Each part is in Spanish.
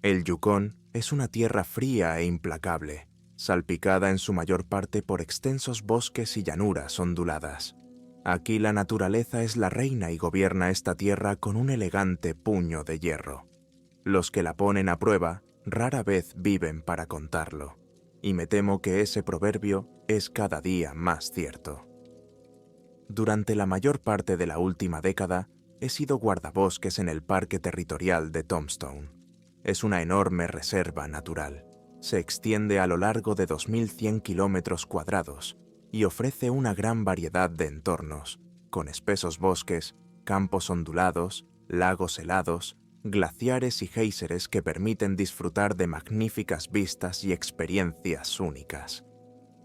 El Yukón es una tierra fría e implacable, salpicada en su mayor parte por extensos bosques y llanuras onduladas. Aquí la naturaleza es la reina y gobierna esta tierra con un elegante puño de hierro. Los que la ponen a prueba rara vez viven para contarlo, y me temo que ese proverbio es cada día más cierto. Durante la mayor parte de la última década, he sido guardabosques en el Parque Territorial de Tombstone. Es una enorme reserva natural. Se extiende a lo largo de 2.100 kilómetros cuadrados y ofrece una gran variedad de entornos, con espesos bosques, campos ondulados, lagos helados, glaciares y géiseres que permiten disfrutar de magníficas vistas y experiencias únicas.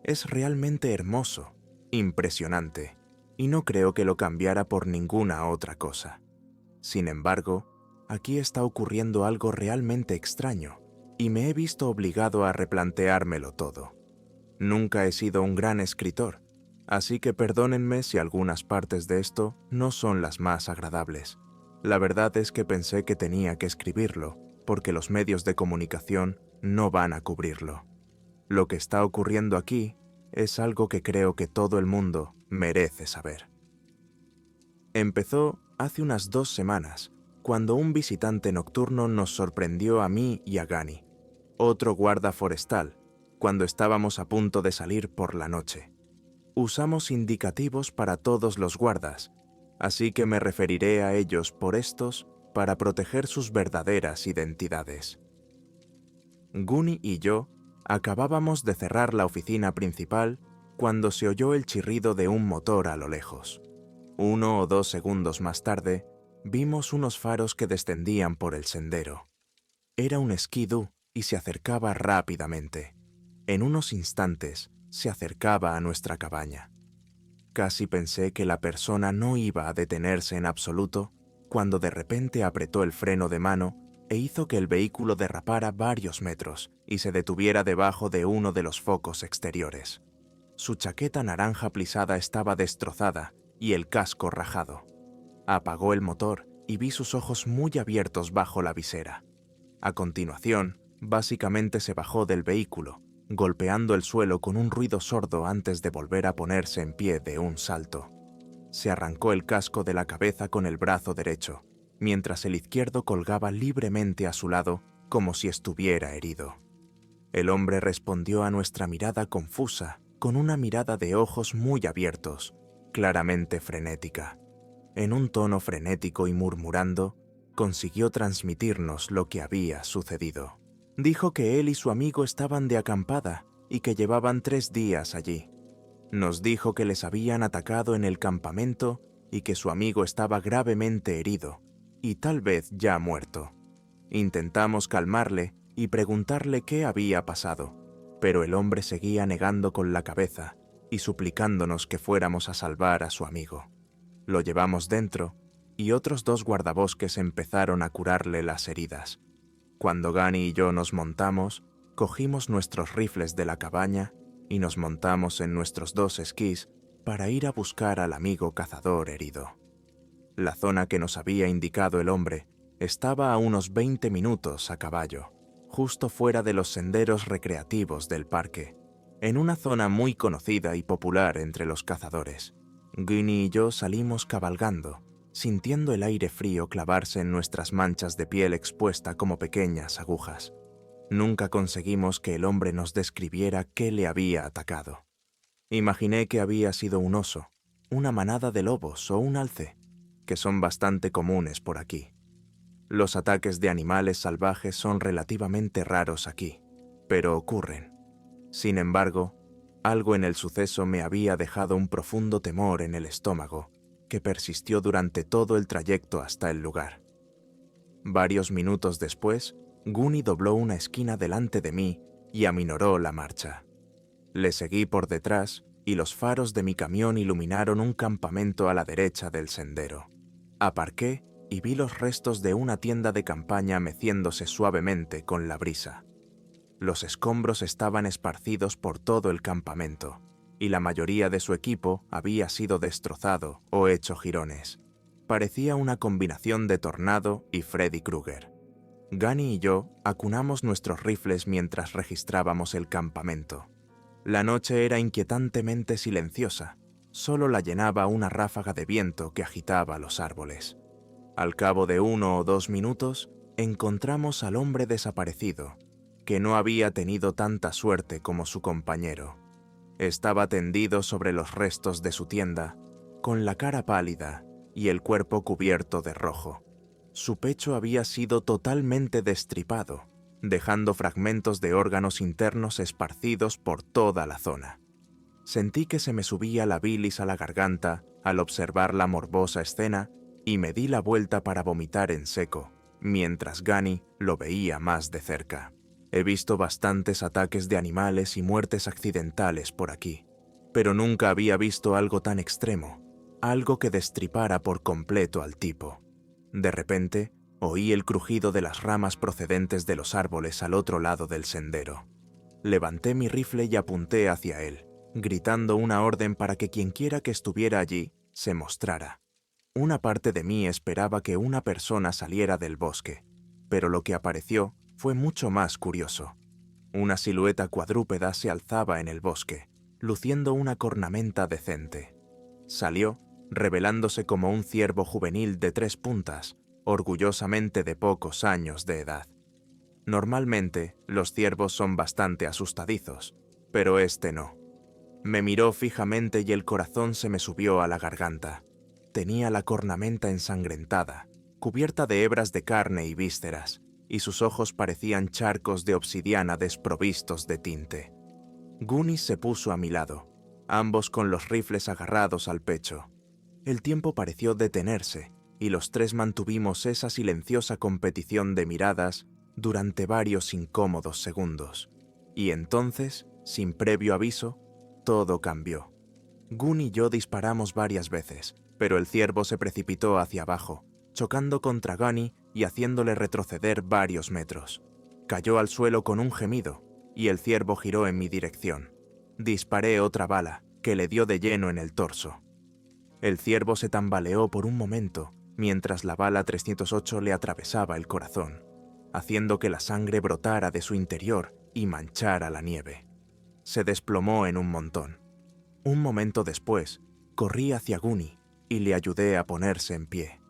Es realmente hermoso, impresionante, y no creo que lo cambiara por ninguna otra cosa. Sin embargo, aquí está ocurriendo algo realmente extraño, y me he visto obligado a replanteármelo todo. Nunca he sido un gran escritor, así que perdónenme si algunas partes de esto no son las más agradables. La verdad es que pensé que tenía que escribirlo, porque los medios de comunicación no van a cubrirlo. Lo que está ocurriendo aquí es algo que creo que todo el mundo merece saber. Empezó hace unas 2 semanas, cuando un visitante nocturno nos sorprendió a mí y a Gani, otro guarda forestal, cuando estábamos a punto de salir por la noche. Usamos indicativos para todos los guardas, así que me referiré a ellos por estos para proteger sus verdaderas identidades. Guni y yo acabábamos de cerrar la oficina principal cuando se oyó el chirrido de un motor a lo lejos. 1 o 2 segundos más tarde, vimos unos faros que descendían por el sendero. Era un skidoo y se acercaba rápidamente. En unos instantes, se acercaba a nuestra cabaña. Casi pensé que la persona no iba a detenerse en absoluto, cuando de repente apretó el freno de mano e hizo que el vehículo derrapara varios metros y se detuviera debajo de uno de los focos exteriores. Su chaqueta naranja plisada estaba destrozada y el casco rajado. Apagó el motor y vi sus ojos muy abiertos bajo la visera. A continuación, básicamente se bajó del vehículo, golpeando el suelo con un ruido sordo antes de volver a ponerse en pie de un salto. Se arrancó el casco de la cabeza con el brazo derecho, mientras el izquierdo colgaba libremente a su lado como si estuviera herido. El hombre respondió a nuestra mirada confusa con una mirada de ojos muy abiertos, claramente frenética. En un tono frenético y murmurando, consiguió transmitirnos lo que había sucedido. Dijo que él y su amigo estaban de acampada y que llevaban 3 días allí. Nos dijo que les habían atacado en el campamento y que su amigo estaba gravemente herido y tal vez ya muerto. Intentamos calmarle y preguntarle qué había pasado, pero el hombre seguía negando con la cabeza y suplicándonos que fuéramos a salvar a su amigo. Lo llevamos dentro y otros 2 guardabosques empezaron a curarle las heridas. Cuando Gani y yo nos montamos, cogimos nuestros rifles de la cabaña y nos montamos en nuestros 2 esquís para ir a buscar al amigo cazador herido. La zona que nos había indicado el hombre estaba a unos 20 minutos a caballo, justo fuera de los senderos recreativos del parque, en una zona muy conocida y popular entre los cazadores. Gini y yo salimos cabalgando, sintiendo el aire frío clavarse en nuestras manchas de piel expuesta como pequeñas agujas. Nunca conseguimos que el hombre nos describiera qué le había atacado. Imaginé que había sido un oso, una manada de lobos o un alce, que son bastante comunes por aquí. Los ataques de animales salvajes son relativamente raros aquí, pero ocurren. Sin embargo, algo en el suceso me había dejado un profundo temor en el estómago, que persistió durante todo el trayecto hasta el lugar. Varios minutos después, Guni dobló una esquina delante de mí y aminoró la marcha. Le seguí por detrás y los faros de mi camión iluminaron un campamento a la derecha del sendero. Aparqué y vi los restos de una tienda de campaña meciéndose suavemente con la brisa. Los escombros estaban esparcidos por todo el campamento, y la mayoría de su equipo había sido destrozado o hecho jirones. Parecía una combinación de Tornado y Freddy Krueger. Gani y yo acunamos nuestros rifles mientras registrábamos el campamento. La noche era inquietantemente silenciosa, solo la llenaba una ráfaga de viento que agitaba los árboles. Al cabo de 1 o 2 minutos, encontramos al hombre desaparecido, que no había tenido tanta suerte como su compañero. Estaba tendido sobre los restos de su tienda, con la cara pálida y el cuerpo cubierto de rojo. Su pecho había sido totalmente destripado, dejando fragmentos de órganos internos esparcidos por toda la zona. Sentí que se me subía la bilis a la garganta al observar la morbosa escena y me di la vuelta para vomitar en seco, mientras Gani lo veía más de cerca. He visto bastantes ataques de animales y muertes accidentales por aquí, pero nunca había visto algo tan extremo, algo que destripara por completo al tipo. De repente, oí el crujido de las ramas procedentes de los árboles al otro lado del sendero. Levanté mi rifle y apunté hacia él, gritando una orden para que quienquiera que estuviera allí se mostrara. Una parte de mí esperaba que una persona saliera del bosque, pero lo que apareció fue mucho más curioso. Una silueta cuadrúpeda se alzaba en el bosque, luciendo una cornamenta decente. Salió, revelándose como un ciervo juvenil de 3 puntas, orgullosamente de pocos años de edad. Normalmente, los ciervos son bastante asustadizos, pero este no. Me miró fijamente y el corazón se me subió a la garganta. Tenía la cornamenta ensangrentada, cubierta de hebras de carne y vísceras, y sus ojos parecían charcos de obsidiana desprovistos de tinte. Guni se puso a mi lado, ambos con los rifles agarrados al pecho. El tiempo pareció detenerse, y los tres mantuvimos esa silenciosa competición de miradas durante varios incómodos segundos. Y entonces, sin previo aviso, todo cambió. Gun y yo disparamos varias veces, pero el ciervo se precipitó hacia abajo, chocando contra Gani y haciéndole retroceder varios metros. Cayó al suelo con un gemido, y el ciervo giró en mi dirección. Disparé otra bala, que le dio de lleno en el torso. El ciervo se tambaleó por un momento, mientras la bala 308 le atravesaba el corazón, haciendo que la sangre brotara de su interior y manchara la nieve. Se desplomó en un montón. Un momento después, corrí hacia Guni y le ayudé a ponerse en pie.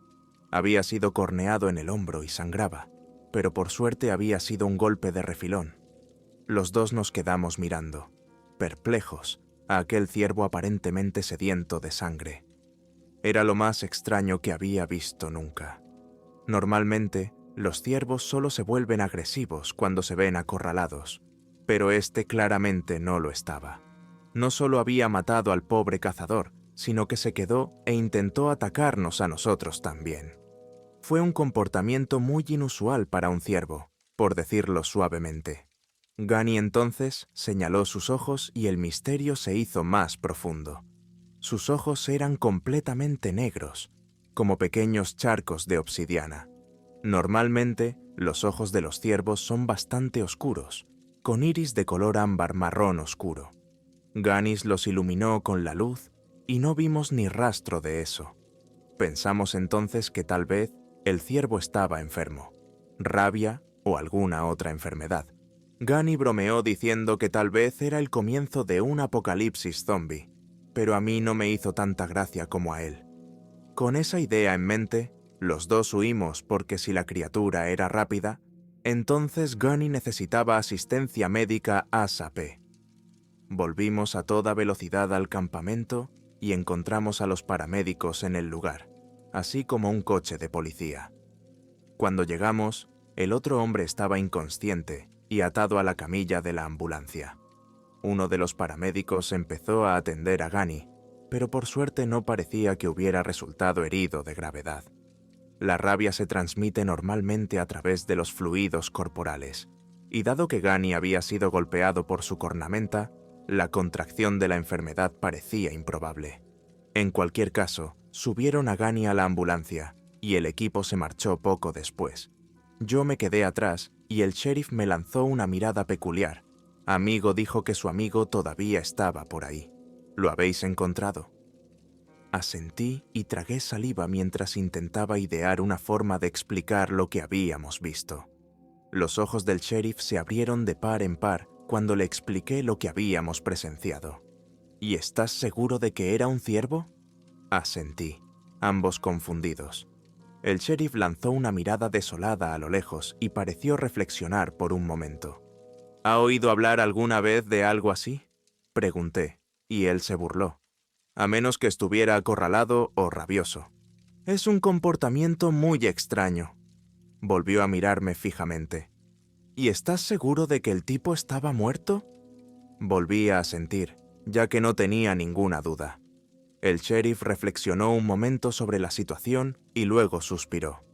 Había sido corneado en el hombro y sangraba, pero por suerte había sido un golpe de refilón. Los dos nos quedamos mirando, perplejos, a aquel ciervo aparentemente sediento de sangre. Era lo más extraño que había visto nunca. Normalmente, los ciervos solo se vuelven agresivos cuando se ven acorralados, pero este claramente no lo estaba. No solo había matado al pobre cazador, sino que se quedó e intentó atacarnos a nosotros también. Fue un comportamiento muy inusual para un ciervo, por decirlo suavemente. Gani entonces señaló sus ojos y el misterio se hizo más profundo. Sus ojos eran completamente negros, como pequeños charcos de obsidiana. Normalmente, los ojos de los ciervos son bastante oscuros, con iris de color ámbar marrón oscuro. Ganis los iluminó con la luz y no vimos ni rastro de eso. Pensamos entonces que tal vez el ciervo estaba enfermo, rabia o alguna otra enfermedad. Gani bromeó diciendo que tal vez era el comienzo de un apocalipsis zombie, pero a mí no me hizo tanta gracia como a él. Con esa idea en mente, los dos huimos porque si la criatura era rápida, entonces Gani necesitaba asistencia médica ASAP. Volvimos a toda velocidad al campamento y encontramos a los paramédicos en el lugar, así como un coche de policía. Cuando llegamos, el otro hombre estaba inconsciente y atado a la camilla de la ambulancia. Uno de los paramédicos empezó a atender a Gani, pero por suerte no parecía que hubiera resultado herido de gravedad. La rabia se transmite normalmente a través de los fluidos corporales, y dado que Gani había sido golpeado por su cornamenta, la contracción de la enfermedad parecía improbable. En cualquier caso, subieron a Gani a la ambulancia, y el equipo se marchó poco después. Yo me quedé atrás, y el sheriff me lanzó una mirada peculiar. Amigo dijo que su amigo todavía estaba por ahí. ¿Lo habéis encontrado? Asentí y tragué saliva mientras intentaba idear una forma de explicar lo que habíamos visto. Los ojos del sheriff se abrieron de par en par cuando le expliqué lo que habíamos presenciado. ¿Y estás seguro de que era un ciervo? Asentí, ambos confundidos. El sheriff lanzó una mirada desolada a lo lejos y pareció reflexionar por un momento. ¿Ha oído hablar alguna vez de algo así? Pregunté, y él se burló. A menos que estuviera acorralado o rabioso. Es un comportamiento muy extraño. Volvió a mirarme fijamente. ¿Y estás seguro de que el tipo estaba muerto? Volví a asentir, ya que no tenía ninguna duda. El sheriff reflexionó un momento sobre la situación y luego suspiró.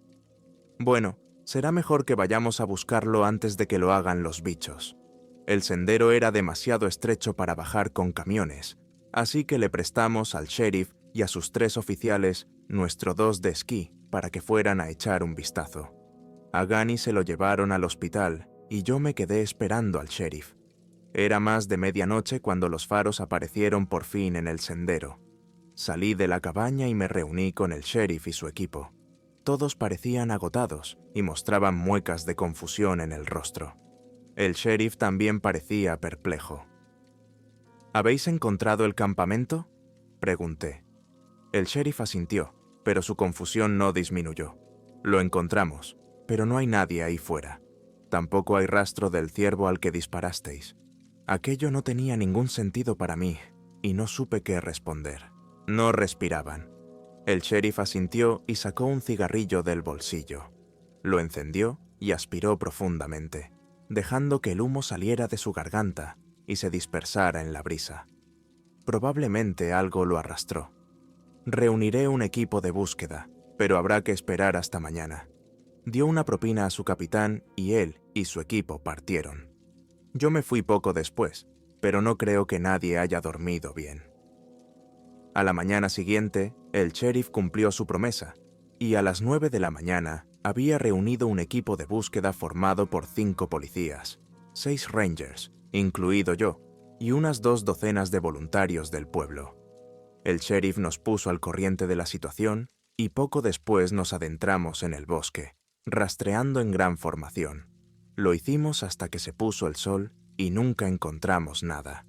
Bueno, será mejor que vayamos a buscarlo antes de que lo hagan los bichos. El sendero era demasiado estrecho para bajar con camiones, así que le prestamos al sheriff y a sus 3 oficiales nuestro 2 de esquí para que fueran a echar un vistazo. A Gunny se lo llevaron al hospital y yo me quedé esperando al sheriff. Era más de medianoche cuando los faros aparecieron por fin en el sendero. Salí de la cabaña y me reuní con el sheriff y su equipo. Todos parecían agotados y mostraban muecas de confusión en el rostro. El sheriff también parecía perplejo. ¿Habéis encontrado el campamento?, pregunté. El sheriff asintió, pero su confusión no disminuyó. Lo encontramos, pero no hay nadie ahí fuera. Tampoco hay rastro del ciervo al que disparasteis. Aquello no tenía ningún sentido para mí, y no supe qué responder. No respiraban. El sheriff asintió y sacó un cigarrillo del bolsillo. Lo encendió y aspiró profundamente, dejando que el humo saliera de su garganta y se dispersara en la brisa. Probablemente algo lo arrastró. Reuniré un equipo de búsqueda, pero habrá que esperar hasta mañana. Dio una propina a su capitán y él y su equipo partieron. Yo me fui poco después, pero no creo que nadie haya dormido bien. A la mañana siguiente, el sheriff cumplió su promesa, y a las 9 de la mañana había reunido un equipo de búsqueda formado por 5 policías, 6 rangers, incluido yo, y unas 2 docenas de voluntarios del pueblo. El sheriff nos puso al corriente de la situación y poco después nos adentramos en el bosque, rastreando en gran formación. Lo hicimos hasta que se puso el sol y nunca encontramos nada.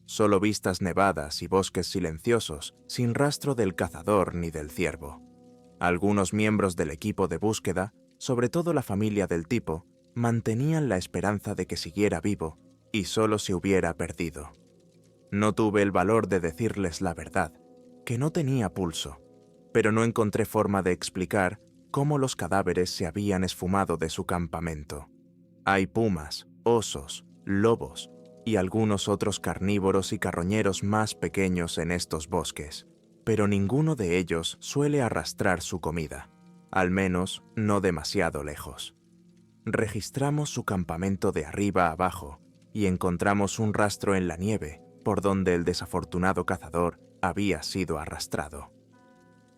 Solo vistas nevadas y bosques silenciosos, sin rastro del cazador ni del ciervo. Algunos miembros del equipo de búsqueda, sobre todo la familia del tipo, mantenían la esperanza de que siguiera vivo y solo se hubiera perdido. No tuve el valor de decirles la verdad, que no tenía pulso, pero no encontré forma de explicar cómo los cadáveres se habían esfumado de su campamento. Hay pumas, osos, lobos y algunos otros carnívoros y carroñeros más pequeños en estos bosques, pero ninguno de ellos suele arrastrar su comida, al menos no demasiado lejos. Registramos su campamento de arriba a abajo y encontramos un rastro en la nieve por donde el desafortunado cazador había sido arrastrado.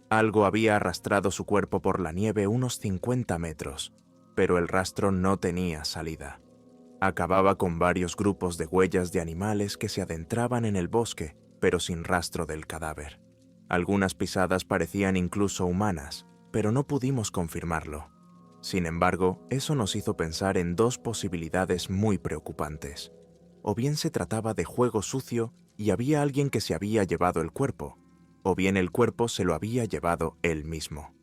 Algo había arrastrado su cuerpo por la nieve unos 50 metros, pero el rastro no tenía salida. Acababa con varios grupos de huellas de animales que se adentraban en el bosque, pero sin rastro del cadáver. Algunas pisadas parecían incluso humanas, pero no pudimos confirmarlo. Sin embargo, eso nos hizo pensar en 2 posibilidades muy preocupantes. O bien se trataba de juego sucio y había alguien que se había llevado el cuerpo, o bien el cuerpo se lo había llevado él mismo.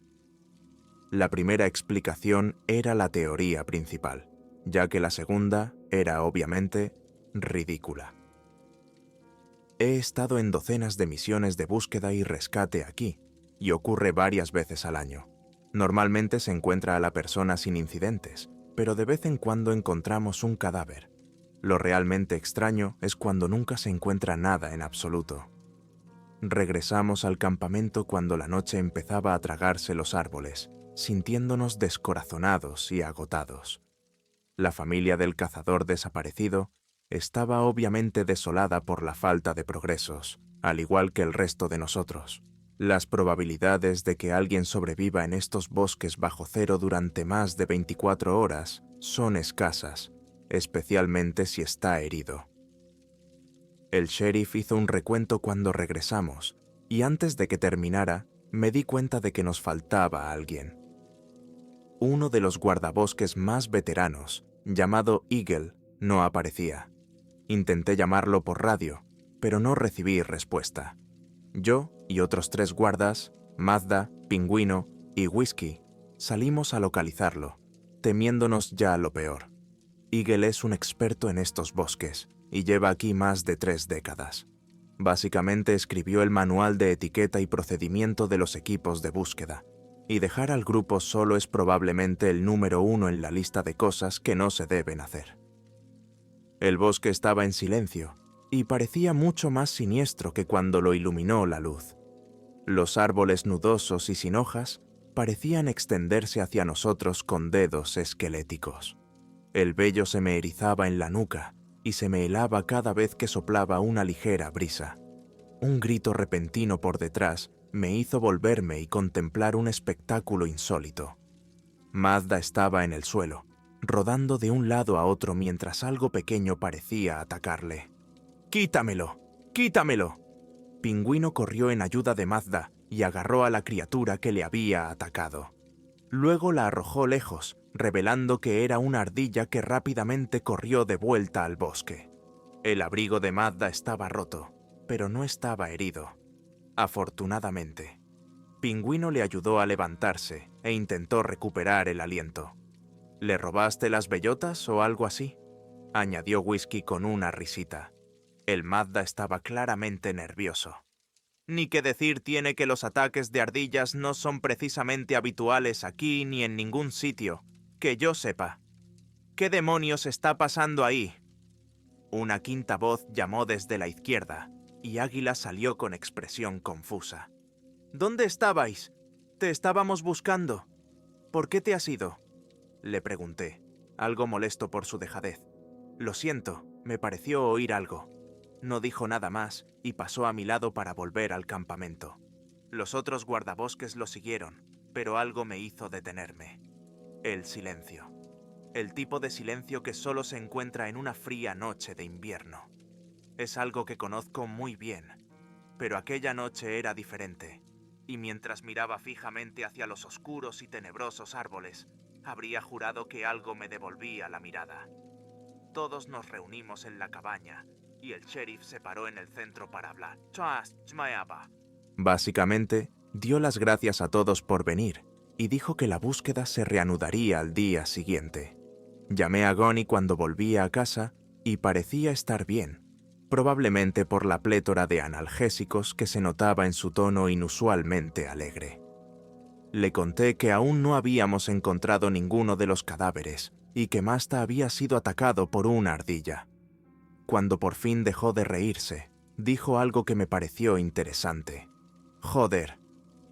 La primera explicación era la teoría principal, ya que la segunda era, obviamente, ridícula. He estado en docenas de misiones de búsqueda y rescate aquí, y ocurre varias veces al año. Normalmente se encuentra a la persona sin incidentes, pero de vez en cuando encontramos un cadáver. Lo realmente extraño es cuando nunca se encuentra nada en absoluto. Regresamos al campamento cuando la noche empezaba a tragarse los árboles, sintiéndonos descorazonados y agotados. La familia del cazador desaparecido estaba obviamente desolada por la falta de progresos, al igual que el resto de nosotros. Las probabilidades de que alguien sobreviva en estos bosques bajo cero durante más de 24 horas son escasas, especialmente si está herido. El sheriff hizo un recuento cuando regresamos, y antes de que terminara, me di cuenta de que nos faltaba alguien. Uno de los guardabosques más veteranos llamado Eagle, no aparecía. Intenté llamarlo por radio, pero no recibí respuesta. Yo y otros 3 guardas, Mazda, Pingüino y Whisky, salimos a localizarlo, temiéndonos ya lo peor. Eagle es un experto en estos bosques y lleva aquí más de 3 décadas. Básicamente escribió el manual de etiqueta y procedimiento de los equipos de búsqueda, y dejar al grupo solo es probablemente el número 1 en la lista de cosas que no se deben hacer. El bosque estaba en silencio, y parecía mucho más siniestro que cuando lo iluminó la luz. Los árboles nudosos y sin hojas parecían extenderse hacia nosotros con dedos esqueléticos. El vello se me erizaba en la nuca y se me helaba cada vez que soplaba una ligera brisa. Un grito repentino por detrás me hizo volverme y contemplar un espectáculo insólito. Mazda estaba en el suelo, rodando de un lado a otro mientras algo pequeño parecía atacarle. ¡Quítamelo! ¡Quítamelo! Pingüino corrió en ayuda de Mazda y agarró a la criatura que le había atacado. Luego la arrojó lejos, revelando que era una ardilla que rápidamente corrió de vuelta al bosque. El abrigo de Mazda estaba roto, pero no estaba herido. Afortunadamente. Pingüino le ayudó a levantarse e intentó recuperar el aliento. ¿Le robaste las bellotas o algo así?, añadió Whisky con una risita. El Mazda estaba claramente nervioso. Ni qué decir tiene que los ataques de ardillas no son precisamente habituales aquí ni en ningún sitio, que yo sepa. ¿Qué demonios está pasando ahí? Una quinta voz llamó desde la izquierda, y Águila salió con expresión confusa. ¿Dónde estabais? Te estábamos buscando. ¿Por qué te has ido?, le pregunté, algo molesto por su dejadez. Lo siento, me pareció oír algo. No dijo nada más y pasó a mi lado para volver al campamento. Los otros guardabosques lo siguieron, pero algo me hizo detenerme. El silencio. El tipo de silencio que solo se encuentra en una fría noche de invierno. Es algo que conozco muy bien, pero aquella noche era diferente, y mientras miraba fijamente hacia los oscuros y tenebrosos árboles, habría jurado que algo me devolvía la mirada. Todos nos reunimos en la cabaña, y el sheriff se paró en el centro para hablar. Básicamente, dio las gracias a todos por venir y dijo que la búsqueda se reanudaría al día siguiente. Llamé a Gonny cuando volvía a casa y parecía estar bien, probablemente por la plétora de analgésicos que se notaba en su tono inusualmente alegre. Le conté que aún no habíamos encontrado ninguno de los cadáveres y que Mazda había sido atacado por una ardilla. Cuando por fin dejó de reírse, dijo algo que me pareció interesante. Joder,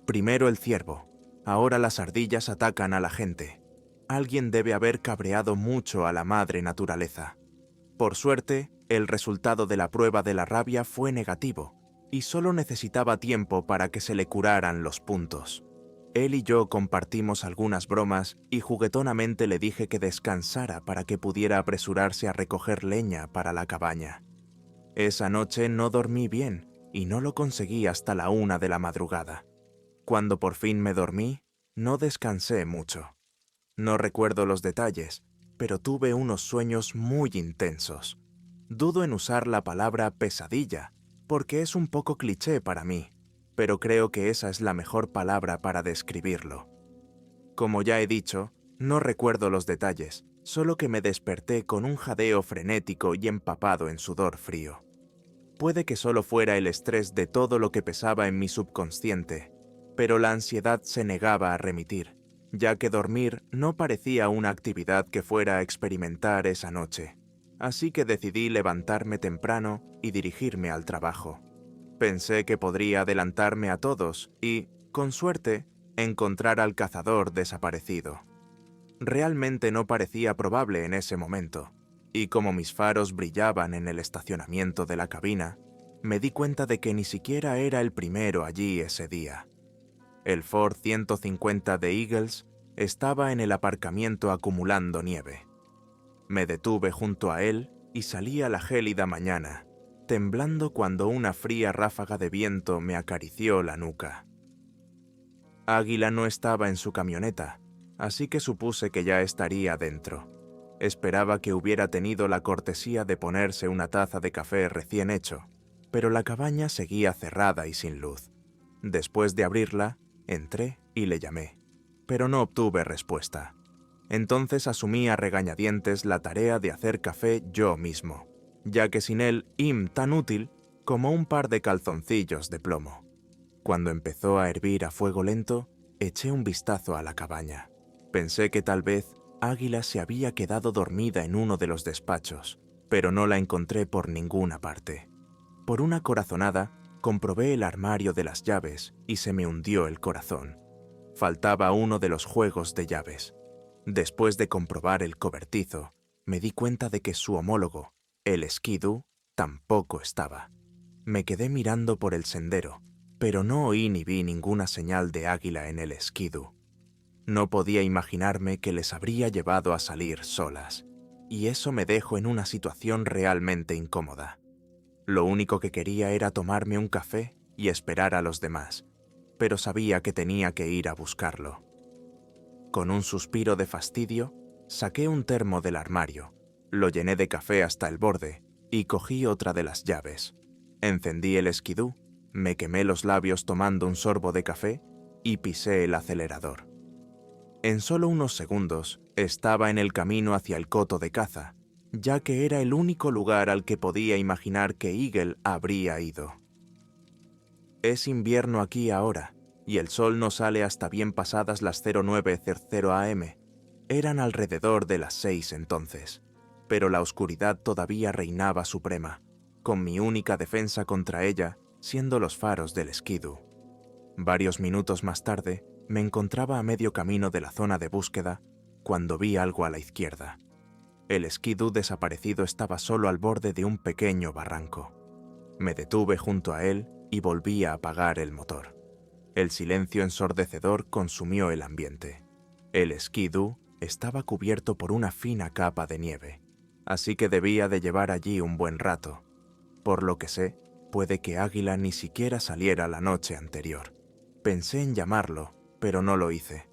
primero el ciervo, ahora las ardillas atacan a la gente. Alguien debe haber cabreado mucho a la madre naturaleza. Por suerte, el resultado de la prueba de la rabia fue negativo, y solo necesitaba tiempo para que se le curaran los puntos. Él y yo compartimos algunas bromas y juguetonamente le dije que descansara para que pudiera apresurarse a recoger leña para la cabaña. Esa noche no dormí bien y no lo conseguí hasta la 1 de la madrugada. Cuando por fin me dormí, no descansé mucho. No recuerdo los detalles, pero tuve unos sueños muy intensos. Dudo en usar la palabra pesadilla, porque es un poco cliché para mí, pero creo que esa es la mejor palabra para describirlo. Como ya he dicho, no recuerdo los detalles, solo que me desperté con un jadeo frenético y empapado en sudor frío. Puede que solo fuera el estrés de todo lo que pesaba en mi subconsciente, pero la ansiedad se negaba a remitir, ya que dormir no parecía una actividad que fuera a experimentar esa noche. Así que decidí levantarme temprano y dirigirme al trabajo. Pensé que podría adelantarme a todos y, con suerte, encontrar al cazador desaparecido. Realmente no parecía probable en ese momento, y como mis faros brillaban en el estacionamiento de la cabina, me di cuenta de que ni siquiera era el primero allí ese día. El Ford 150 de Eagles estaba en el aparcamiento acumulando nieve. Me detuve junto a él y salí a la gélida mañana, temblando cuando una fría ráfaga de viento me acarició la nuca. Águila no estaba en su camioneta, así que supuse que ya estaría dentro. Esperaba que hubiera tenido la cortesía de ponerse una taza de café recién hecho, pero la cabaña seguía cerrada y sin luz. Después de abrirla, entré y le llamé, pero no obtuve respuesta. Entonces asumí a regañadientes la tarea de hacer café yo mismo, ya que sin él tan útil como un par de calzoncillos de plomo. Cuando empezó a hervir a fuego lento, eché un vistazo a la cabaña. Pensé que tal vez Águila se había quedado dormida en uno de los despachos, pero no la encontré por ninguna parte. Por una corazonada, comprobé el armario de las llaves y se me hundió el corazón. Faltaba uno de los juegos de llaves. Después de comprobar el cobertizo, me di cuenta de que su homólogo, el Skidoo, tampoco estaba. Me quedé mirando por el sendero, pero no oí ni vi ninguna señal de Águila en el Skidoo. No podía imaginarme que les habría llevado a salir solas, y eso me dejó en una situación realmente incómoda. Lo único que quería era tomarme un café y esperar a los demás, pero sabía que tenía que ir a buscarlo. Con un suspiro de fastidio, saqué un termo del armario, lo llené de café hasta el borde y cogí otra de las llaves. Encendí el Skidoo, me quemé los labios tomando un sorbo de café y pisé el acelerador. En solo unos segundos estaba en el camino hacia el coto de caza, ya que era el único lugar al que podía imaginar que Eagle habría ido. Es invierno aquí ahora, y el sol no sale hasta bien pasadas las 09:00 am. Eran alrededor de las 6 entonces, pero la oscuridad todavía reinaba suprema, con mi única defensa contra ella siendo los faros del Skidoo. Varios minutos más tarde, me encontraba a medio camino de la zona de búsqueda cuando vi algo a la izquierda. El Skidoo desaparecido estaba solo al borde de un pequeño barranco. Me detuve junto a él y volví a apagar el motor. El silencio ensordecedor consumió el ambiente. El Skidoo estaba cubierto por una fina capa de nieve, así que debía de llevar allí un buen rato. Por lo que sé, puede que Águila ni siquiera saliera la noche anterior. Pensé en llamarlo, pero no lo hice.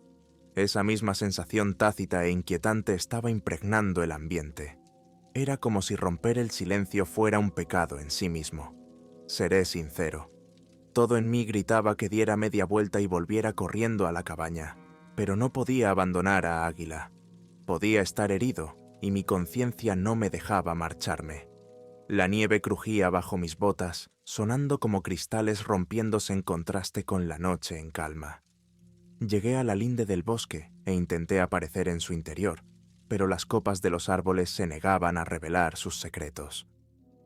Esa misma sensación tácita e inquietante estaba impregnando el ambiente. Era como si romper el silencio fuera un pecado en sí mismo. Seré sincero. Todo en mí gritaba que diera media vuelta y volviera corriendo a la cabaña, pero no podía abandonar a Águila. Podía estar herido y mi conciencia no me dejaba marcharme. La nieve crujía bajo mis botas, sonando como cristales rompiéndose en contraste con la noche en calma. Llegué a la linde del bosque e intenté aparecer en su interior, pero las copas de los árboles se negaban a revelar sus secretos.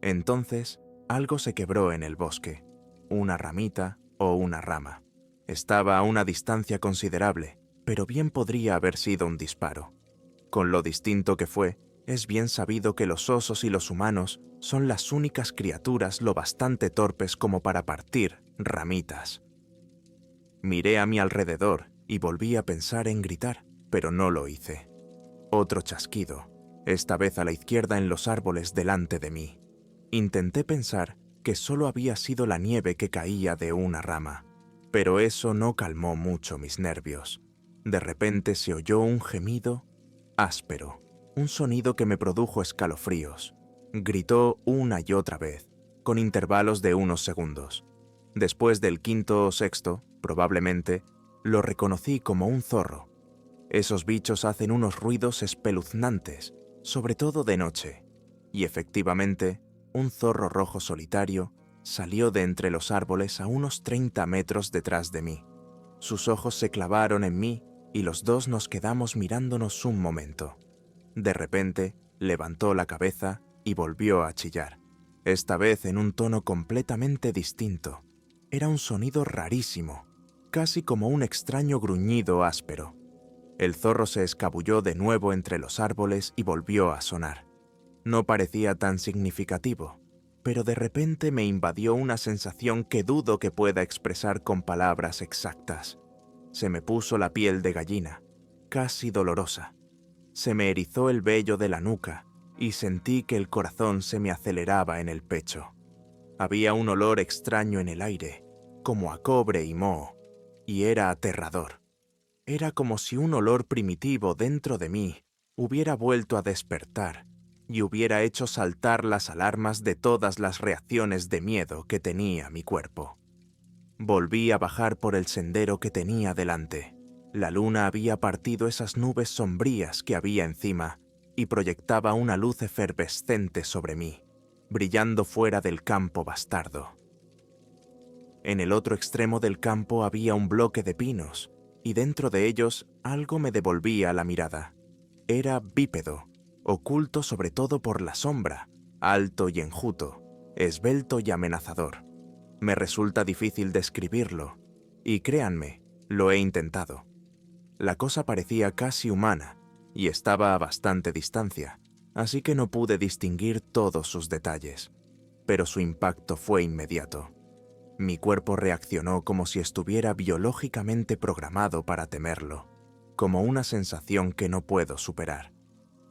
Entonces, algo se quebró en el bosque, una ramita o una rama. Estaba a una distancia considerable, pero bien podría haber sido un disparo. Con lo distinto que fue, es bien sabido que los osos y los humanos son las únicas criaturas lo bastante torpes como para partir ramitas. Miré a mi alrededor y volví a pensar en gritar, pero no lo hice. Otro chasquido, esta vez a la izquierda en los árboles delante de mí. Intenté pensar que solo había sido la nieve que caía de una rama, pero eso no calmó mucho mis nervios. De repente se oyó un gemido áspero, un sonido que me produjo escalofríos. Gritó una y otra vez, con intervalos de unos segundos. Después del quinto o sexto, probablemente, lo reconocí como un zorro. Esos bichos hacen unos ruidos espeluznantes, sobre todo de noche, y efectivamente, un zorro rojo solitario salió de entre los árboles a unos 30 metros detrás de mí. Sus ojos se clavaron en mí y los dos nos quedamos mirándonos un momento. De repente, levantó la cabeza y volvió a chillar, esta vez en un tono completamente distinto. Era un sonido rarísimo, casi como un extraño gruñido áspero. El zorro se escabulló de nuevo entre los árboles y volvió a sonar. No parecía tan significativo, pero de repente me invadió una sensación que dudo que pueda expresar con palabras exactas. Se me puso la piel de gallina, casi dolorosa. Se me erizó el vello de la nuca y sentí que el corazón se me aceleraba en el pecho. Había un olor extraño en el aire, como a cobre y moho, y era aterrador. Era como si un olor primitivo dentro de mí hubiera vuelto a despertar y hubiera hecho saltar las alarmas de todas las reacciones de miedo que tenía mi cuerpo. Volví a bajar por el sendero que tenía delante. La luna había partido esas nubes sombrías que había encima y proyectaba una luz efervescente sobre mí, brillando fuera del campo bastardo. En el otro extremo del campo había un bloque de pinos, y dentro de ellos algo me devolvía la mirada. Era bípedo, oculto sobre todo por la sombra, alto y enjuto, esbelto y amenazador. Me resulta difícil describirlo, y créanme, lo he intentado. La cosa parecía casi humana, y estaba a bastante distancia, así que no pude distinguir todos sus detalles, pero su impacto fue inmediato. Mi cuerpo reaccionó como si estuviera biológicamente programado para temerlo, como una sensación que no puedo superar.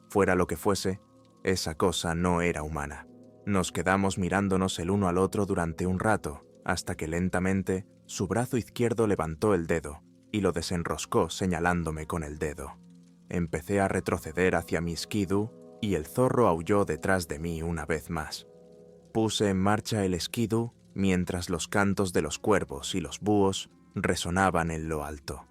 Fuera lo que fuese, esa cosa no era humana. Nos quedamos mirándonos el uno al otro durante un rato, hasta que lentamente su brazo izquierdo levantó el dedo y lo desenroscó señalándome con el dedo. Empecé a retroceder hacia mi skidoo y el zorro aulló detrás de mí una vez más. Puse en marcha el skidoo mientras los cantos de los cuervos y los búhos resonaban en lo alto.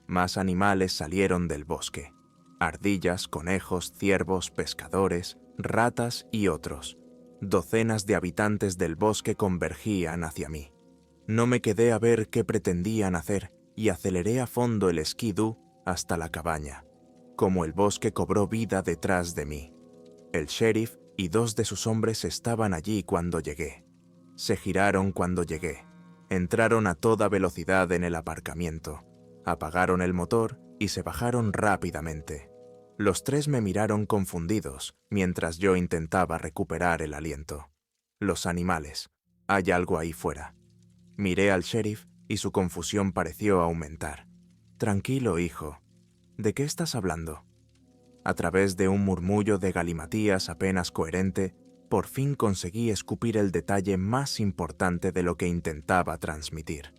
Más animales salieron del bosque. Ardillas, conejos, ciervos, pescadores, ratas y otros. Docenas de habitantes del bosque convergían hacia mí. No me quedé a ver qué pretendían hacer y aceleré a fondo el skidoo hasta la cabaña, como el bosque cobró vida detrás de mí. El sheriff y 2 de sus hombres estaban allí cuando llegué. Se giraron cuando llegué. Entraron a toda velocidad en el aparcamiento, apagaron el motor y se bajaron rápidamente. Los 3 me miraron confundidos mientras yo intentaba recuperar el aliento. Los animales. Hay algo ahí fuera. Miré al sheriff y su confusión pareció aumentar. Tranquilo, hijo. ¿De qué estás hablando? A través de un murmullo de galimatías apenas coherente, por fin conseguí escupir el detalle más importante de lo que intentaba transmitir.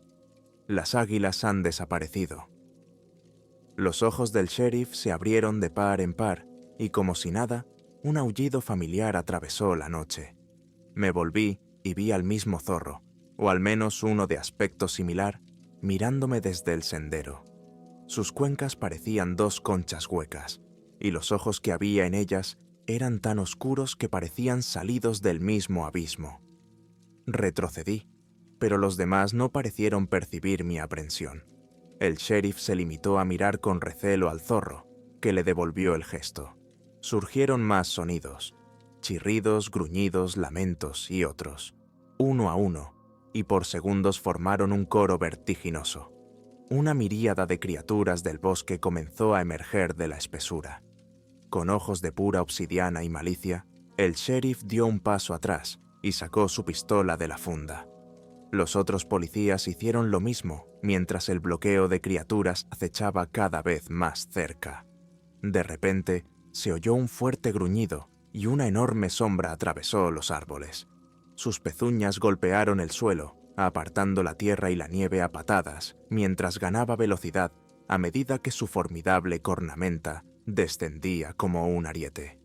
Las águilas han desaparecido. Los ojos del sheriff se abrieron de par en par y como si nada, un aullido familiar atravesó la noche. Me volví y vi al mismo zorro, o al menos uno de aspecto similar, mirándome desde el sendero. Sus cuencas parecían 2 conchas huecas, y los ojos que había en ellas eran tan oscuros que parecían salidos del mismo abismo. Retrocedí, pero los demás no parecieron percibir mi aprensión. El sheriff se limitó a mirar con recelo al zorro, que le devolvió el gesto. Surgieron más sonidos, chirridos, gruñidos, lamentos y otros, uno a uno, y por segundos formaron un coro vertiginoso. Una miríada de criaturas del bosque comenzó a emerger de la espesura. Con ojos de pura obsidiana y malicia, el sheriff dio un paso atrás y sacó su pistola de la funda. Los otros policías hicieron lo mismo mientras el bloqueo de criaturas acechaba cada vez más cerca. De repente, se oyó un fuerte gruñido y una enorme sombra atravesó los árboles. Sus pezuñas golpearon el suelo, apartando la tierra y la nieve a patadas, mientras ganaba velocidad a medida que su formidable cornamenta descendía como un ariete.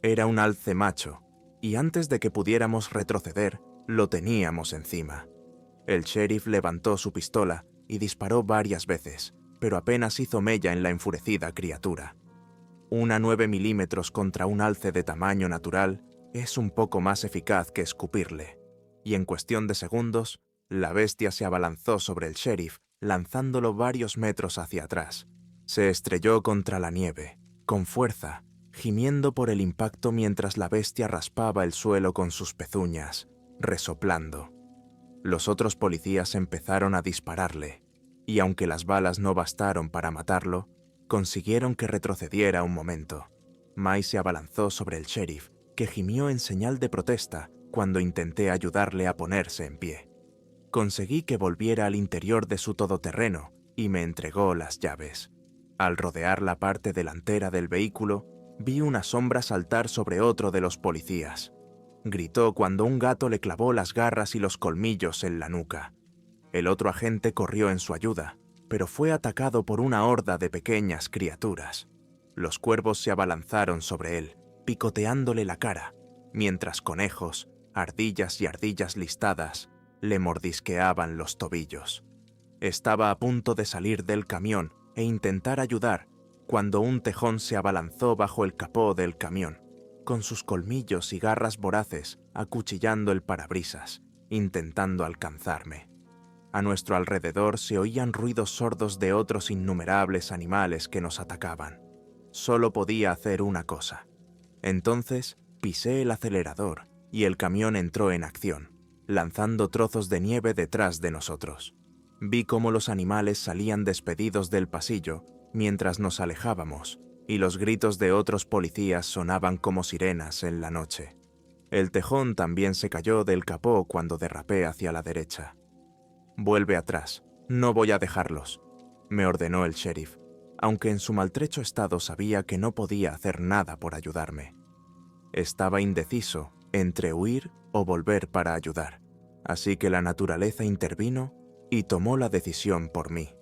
Era un alce macho, y antes de que pudiéramos retroceder, lo teníamos encima. El sheriff levantó su pistola y disparó varias veces, pero apenas hizo mella en la enfurecida criatura. Una 9 milímetros contra un alce de tamaño natural es un poco más eficaz que escupirle, y en cuestión de segundos, la bestia se abalanzó sobre el sheriff, lanzándolo varios metros hacia atrás. Se estrelló contra la nieve, con fuerza, gimiendo por el impacto mientras la bestia raspaba el suelo con sus pezuñas, resoplando. Los otros policías empezaron a dispararle, y aunque las balas no bastaron para matarlo, consiguieron que retrocediera un momento. Mai se abalanzó sobre el sheriff, que gimió en señal de protesta cuando intenté ayudarle a ponerse en pie. Conseguí que volviera al interior de su todoterreno y me entregó las llaves. Al rodear la parte delantera del vehículo, vi una sombra saltar sobre otro de los policías. Gritó cuando un gato le clavó las garras y los colmillos en la nuca. El otro agente corrió en su ayuda, pero fue atacado por una horda de pequeñas criaturas. Los cuervos se abalanzaron sobre él, picoteándole la cara, mientras conejos, ardillas y ardillas listadas le mordisqueaban los tobillos. Estaba a punto de salir del camión e intentar ayudar cuando un tejón se abalanzó bajo el capó del camión, con sus colmillos y garras voraces acuchillando el parabrisas, intentando alcanzarme. A nuestro alrededor se oían ruidos sordos de otros innumerables animales que nos atacaban. Solo podía hacer una cosa. Entonces pisé el acelerador y el camión entró en acción, lanzando trozos de nieve detrás de nosotros. Vi cómo los animales salían despedidos del pasillo mientras nos alejábamos, y los gritos de otros policías sonaban como sirenas en la noche. El tejón también se cayó del capó cuando derrapé hacia la derecha. «Vuelve atrás, no voy a dejarlos», me ordenó el sheriff, aunque en su maltrecho estado sabía que no podía hacer nada por ayudarme. Estaba indeciso entre huir o volver para ayudar, así que la naturaleza intervino y tomó la decisión por mí.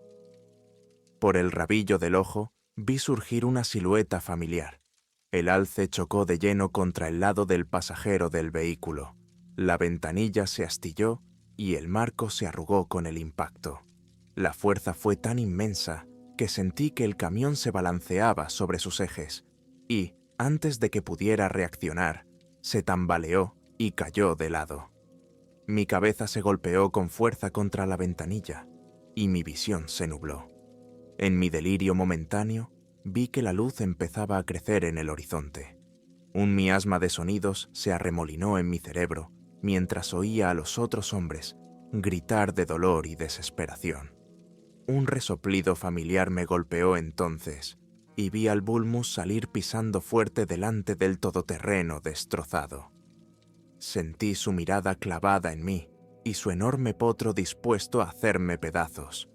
Por el rabillo del ojo vi surgir una silueta familiar. El alce chocó de lleno contra el lado del pasajero del vehículo. La ventanilla se astilló y el marco se arrugó con el impacto. La fuerza fue tan inmensa que sentí que el camión se balanceaba sobre sus ejes y, antes de que pudiera reaccionar, se tambaleó y cayó de lado. Mi cabeza se golpeó con fuerza contra la ventanilla y mi visión se nubló. En mi delirio momentáneo, vi que la luz empezaba a crecer en el horizonte. Un miasma de sonidos se arremolinó en mi cerebro mientras oía a los otros hombres gritar de dolor y desesperación. Un resoplido familiar me golpeó entonces y vi al Bulmus salir pisando fuerte delante del todoterreno destrozado. Sentí su mirada clavada en mí y su enorme potro dispuesto a hacerme pedazos.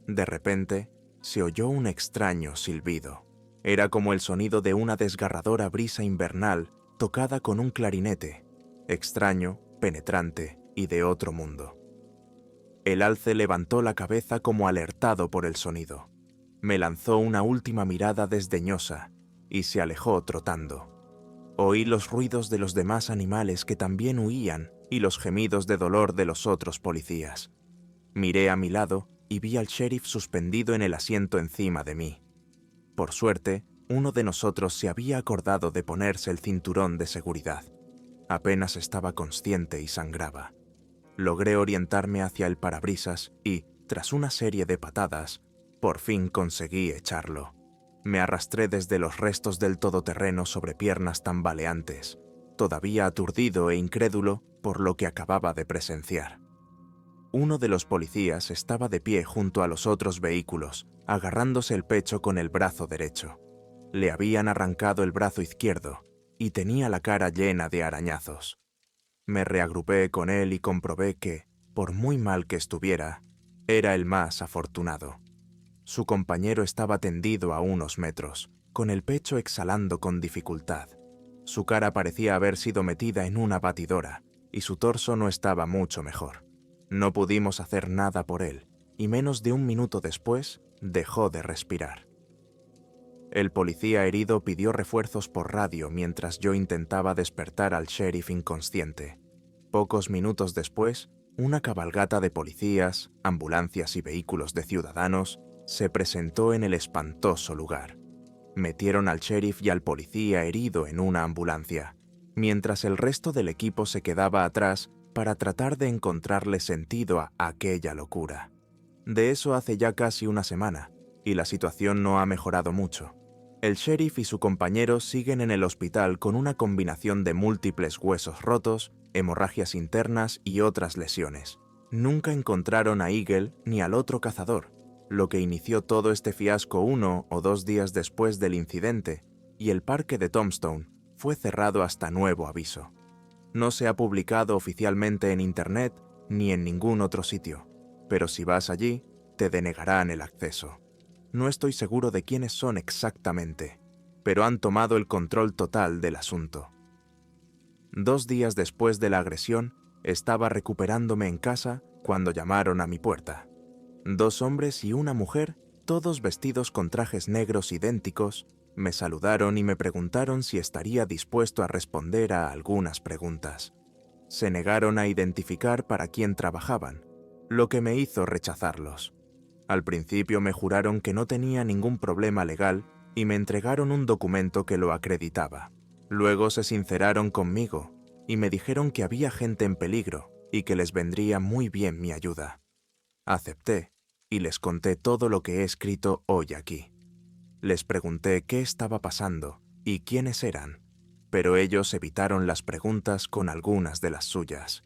De repente, se oyó un extraño silbido. Era como el sonido de una desgarradora brisa invernal tocada con un clarinete, extraño, penetrante y de otro mundo. El alce levantó la cabeza como alertado por el sonido. Me lanzó una última mirada desdeñosa y se alejó trotando. Oí los ruidos de los demás animales que también huían y los gemidos de dolor de los otros policías. Miré a mi lado y vi al sheriff suspendido en el asiento encima de mí. Por suerte, uno de nosotros se había acordado de ponerse el cinturón de seguridad. Apenas estaba consciente y sangraba. Logré orientarme hacia el parabrisas y, tras una serie de patadas, por fin conseguí echarlo. Me arrastré desde los restos del todoterreno sobre piernas tambaleantes, todavía aturdido e incrédulo por lo que acababa de presenciar. Uno de los policías estaba de pie junto a los otros vehículos, agarrándose el pecho con el brazo derecho. Le habían arrancado el brazo izquierdo y tenía la cara llena de arañazos. Me reagrupé con él y comprobé que, por muy mal que estuviera, era el más afortunado. Su compañero estaba tendido a unos metros, con el pecho exhalando con dificultad. Su cara parecía haber sido metida en una batidora, y su torso no estaba mucho mejor. No pudimos hacer nada por él, y menos de un minuto después dejó de respirar. El policía herido pidió refuerzos por radio mientras yo intentaba despertar al sheriff inconsciente. Pocos minutos después, una cabalgata de policías, ambulancias y vehículos de ciudadanos se presentó en el espantoso lugar. Metieron al sheriff y al policía herido en una ambulancia, mientras el resto del equipo se quedaba atrás para tratar de encontrarle sentido a aquella locura. De eso hace ya casi una semana, y la situación no ha mejorado mucho. El sheriff y su compañero siguen en el hospital con una combinación de múltiples huesos rotos, hemorragias internas y otras lesiones. Nunca encontraron a Eagle ni al otro cazador, lo que inició todo este fiasco 1 o 2 días después del incidente, y el parque de Tombstone fue cerrado hasta nuevo aviso. No se ha publicado oficialmente en Internet ni en ningún otro sitio, pero si vas allí, te denegarán el acceso. No estoy seguro de quiénes son exactamente, pero han tomado el control total del asunto. 2 días después de la agresión, estaba recuperándome en casa cuando llamaron a mi puerta. 2 hombres y una mujer, todos vestidos con trajes negros idénticos, Me saludaron y me preguntaron si estaría dispuesto a responder a algunas preguntas. Se negaron a identificar para quién trabajaban, lo que me hizo rechazarlos. Al principio me juraron que no tenía ningún problema legal y me entregaron un documento que lo acreditaba. Luego se sinceraron conmigo y me dijeron que había gente en peligro y que les vendría muy bien mi ayuda. Acepté y les conté todo lo que he escrito hoy aquí. Les pregunté qué estaba pasando y quiénes eran, pero ellos evitaron las preguntas con algunas de las suyas.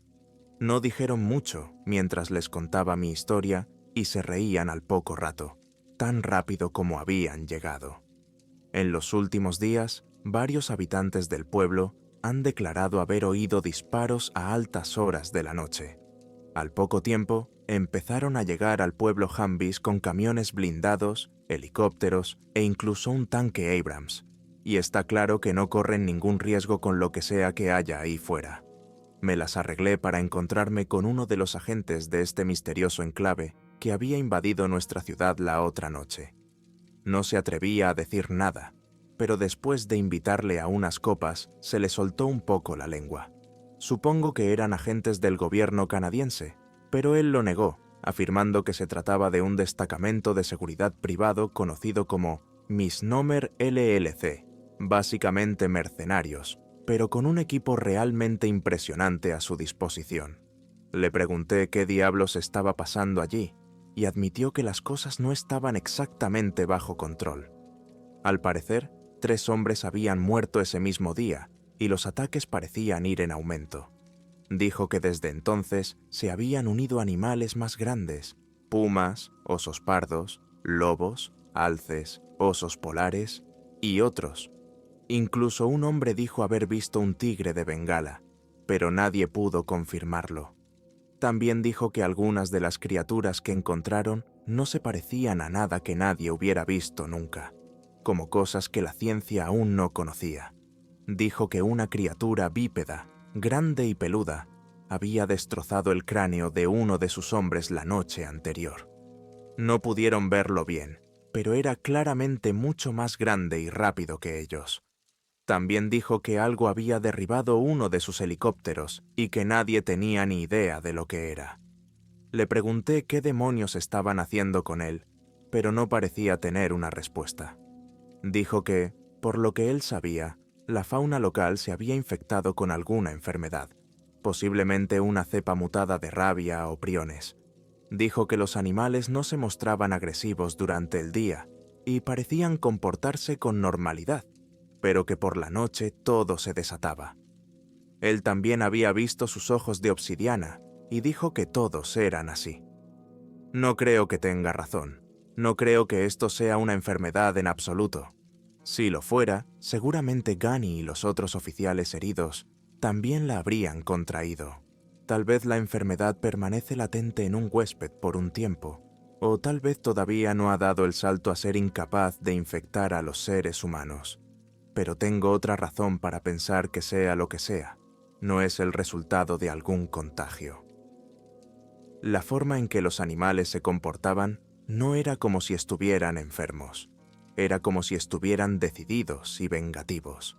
No dijeron mucho mientras les contaba mi historia y se reían al poco rato, tan rápido como habían llegado. En los últimos días, varios habitantes del pueblo han declarado haber oído disparos a altas horas de la noche. Al poco tiempo, empezaron a llegar al pueblo Humvees con camiones blindados, helicópteros e incluso un tanque Abrams, y está claro que no corren ningún riesgo con lo que sea que haya ahí fuera. Me las arreglé para encontrarme con uno de los agentes de este misterioso enclave que había invadido nuestra ciudad la otra noche. No se atrevía a decir nada, pero después de invitarle a unas copas, se le soltó un poco la lengua. Supongo que eran agentes del gobierno canadiense, pero él lo negó, afirmando que se trataba de un destacamento de seguridad privado conocido como Misnomer LLC, básicamente mercenarios, pero con un equipo realmente impresionante a su disposición. Le pregunté qué diablos estaba pasando allí, y admitió que las cosas no estaban exactamente bajo control. Al parecer, 3 hombres habían muerto ese mismo día, y los ataques parecían ir en aumento. Dijo que desde entonces se habían unido animales más grandes: pumas, osos pardos, lobos, alces, osos polares y otros. Incluso un hombre dijo haber visto un tigre de Bengala, pero nadie pudo confirmarlo. También dijo que algunas de las criaturas que encontraron no se parecían a nada que nadie hubiera visto nunca, como cosas que la ciencia aún no conocía. Dijo que una criatura bípeda, grande y peluda, había destrozado el cráneo de uno de sus hombres la noche anterior. No pudieron verlo bien, pero era claramente mucho más grande y rápido que ellos. También dijo que algo había derribado uno de sus helicópteros y que nadie tenía ni idea de lo que era. Le pregunté qué demonios estaban haciendo con él, pero no parecía tener una respuesta. Dijo que, por lo que él sabía, la fauna local se había infectado con alguna enfermedad, posiblemente una cepa mutada de rabia o priones. Dijo que los animales no se mostraban agresivos durante el día y parecían comportarse con normalidad, pero que por la noche todo se desataba. Él también había visto sus ojos de obsidiana y dijo que todos eran así. No creo que tenga razón. No creo que esto sea una enfermedad en absoluto. Si lo fuera, seguramente Gunny y los otros oficiales heridos también la habrían contraído. Tal vez la enfermedad permanece latente en un huésped por un tiempo, o tal vez todavía no ha dado el salto a ser incapaz de infectar a los seres humanos. Pero tengo otra razón para pensar que sea lo que sea, no es el resultado de algún contagio. La forma en que los animales se comportaban no era como si estuvieran enfermos, era como si estuvieran decididos y vengativos.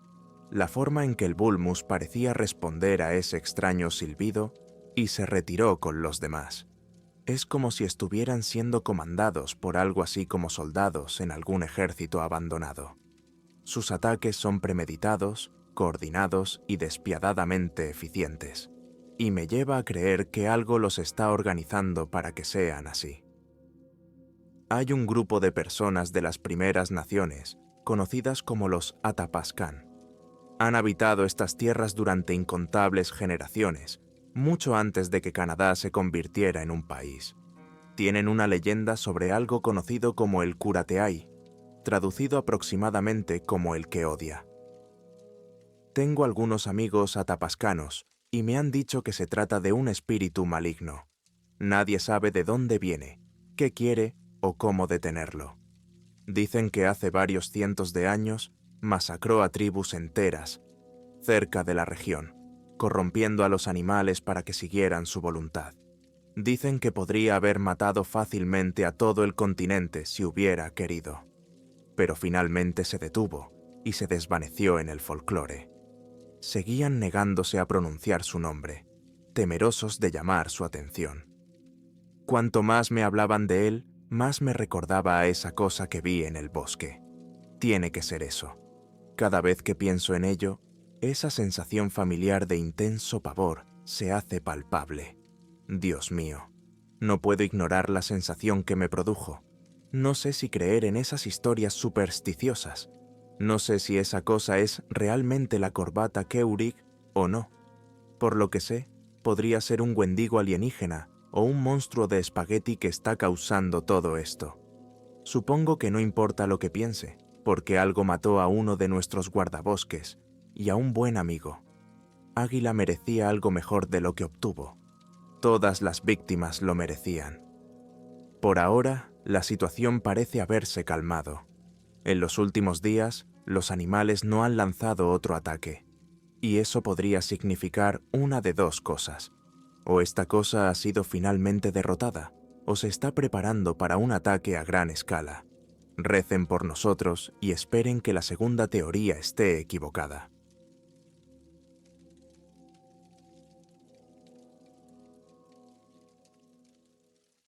La forma en que el Bulmus parecía responder a ese extraño silbido y se retiró con los demás. Es como si estuvieran siendo comandados por algo así como soldados en algún ejército abandonado. Sus ataques son premeditados, coordinados y despiadadamente eficientes, y me lleva a creer que algo los está organizando para que sean así. Hay un grupo de personas de las primeras naciones, conocidas como los Atapascan. Han habitado estas tierras durante incontables generaciones, mucho antes de que Canadá se convirtiera en un país. Tienen una leyenda sobre algo conocido como el Curateai, traducido aproximadamente como el que odia. Tengo algunos amigos atapascanos y me han dicho que se trata de un espíritu maligno. Nadie sabe de dónde viene, qué quiere o cómo detenerlo. Dicen que hace varios cientos de años masacró a tribus enteras cerca de la región, corrompiendo a los animales para que siguieran su voluntad. Dicen que podría haber matado fácilmente a todo el continente si hubiera querido. pero finalmente se detuvo y se desvaneció en el folclore. Seguían negándose a pronunciar su nombre, temerosos de llamar su atención. Cuanto más me hablaban de él, más me recordaba a esa cosa que vi en el bosque. Tiene que ser eso. Cada vez que pienso en ello, esa sensación familiar de intenso pavor se hace palpable. Dios mío, no puedo ignorar la sensación que me produjo. No sé si creer en esas historias supersticiosas. No sé si esa cosa es realmente la corbata Keurig o no. Por lo que sé, podría ser un wendigo alienígena o un monstruo de espagueti que está causando todo esto. Supongo que no importa lo que piense, porque algo mató a uno de nuestros guardabosques y a un buen amigo. Águila merecía algo mejor de lo que obtuvo. Todas las víctimas lo merecían. Por ahora, la situación parece haberse calmado. En los últimos días, los animales no han lanzado otro ataque, y eso podría significar una de dos cosas. O esta cosa ha sido finalmente derrotada, o se está preparando para un ataque a gran escala. Recen por nosotros y esperen que la segunda teoría esté equivocada.